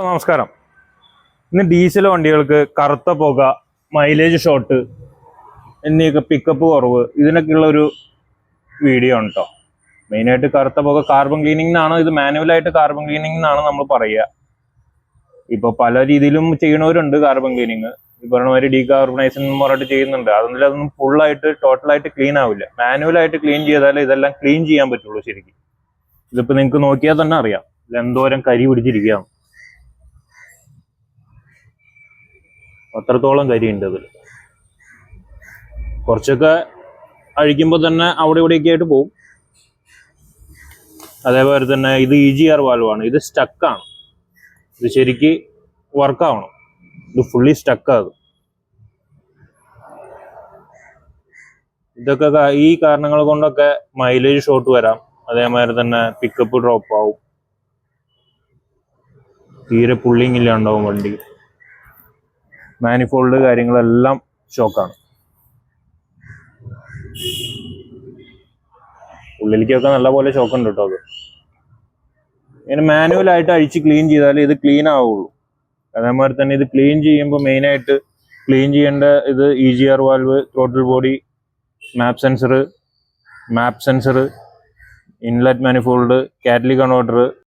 നമസ്കാരം. ഇന്ന് ഡീസൽ വണ്ടികൾക്ക് കറുത്ത പുക, മൈലേജ് ഷോർട്ട് എന്നിവയൊക്കെ പിക്കപ്പ് കുറവ്, ഇതിനൊക്കെയുള്ള ഒരു വീഡിയോ ആണ് കേട്ടോ. മെയിനായിട്ട് കറുത്ത പുക കാർബൺ ക്ലീനിങ് എന്നാണ്, ഇത് മാനുവലായിട്ട് കാർബൺ ക്ലീനിങ് എന്നാണ് നമ്മൾ പറയുക. ഇപ്പോൾ പല രീതിയിലും ചെയ്യണവരുണ്ട് കാർബൺ ക്ലീനിങ്. ഈ പറഞ്ഞ മാതിരി ഡീകാർബണൈസേഷൻ എന്ന് പറഞ്ഞിട്ട് ചെയ്യുന്നുണ്ട്. അതൊന്നും ഫുള്ളായിട്ട് ടോട്ടലായിട്ട് ക്ലീൻ ആവില്ല. മാനുവലായിട്ട് ക്ലീൻ ചെയ്താലേ ഇതെല്ലാം ക്ലീൻ ചെയ്യാൻ പറ്റുള്ളൂ ശരിക്കും. ഇതിപ്പോൾ നിങ്ങൾക്ക് നോക്കിയാൽ തന്നെ അറിയാം ഇതെന്തോരം കരി പിടിച്ചിരിക്കുകയാണ്. അത്രത്തോളം കരിയുണ്ട് അതിൽ. കുറച്ചൊക്കെ അഴിക്കുമ്പോൾ തന്നെ അവിടെ ഇവിടെയൊക്കെ ആയിട്ട് പോകും. അതേപോലെ തന്നെ ഇത് EGR വാൽവാണ്. ഇത് സ്റ്റക്കാണ്. ഇത് ശരിക്ക് വർക്കാവണം. ഇത് ഫുള്ളി സ്റ്റക്കാകും. ഇതൊക്കെ ഈ കാരണങ്ങൾ കൊണ്ടൊക്കെ മൈലേജ് ഷോർട്ട് വരാം. അതേമാതിരി തന്നെ പിക്കപ്പ് ഡ്രോപ്പ് ആവും. തീരെ പുള്ളിങ് ഇല്ലാണ്ടാവും വണ്ടി. മാനിഫോൾഡ് കാര്യങ്ങളെല്ലാം ഷോക്കാണ്. ഉള്ളിലേക്കൊക്കെ നല്ലപോലെ ഷോക്ക് ഉണ്ട് കേട്ടോ. അത് ഇങ്ങനെ മാനുവലായിട്ട് അഴിച്ച് ക്ലീൻ ചെയ്താൽ ഇത് ക്ലീൻ ആവുള്ളൂ. അതേമാതിരി തന്നെ ഇത് ക്ലീൻ ചെയ്യുമ്പോൾ മെയിനായിട്ട് ക്ലീൻ ചെയ്യേണ്ട ഇത് EGR വാൽവ്, ത്രോട്ടിൽ ബോഡി, മാപ്പ് sensor, inlet manifold, catalytic converter,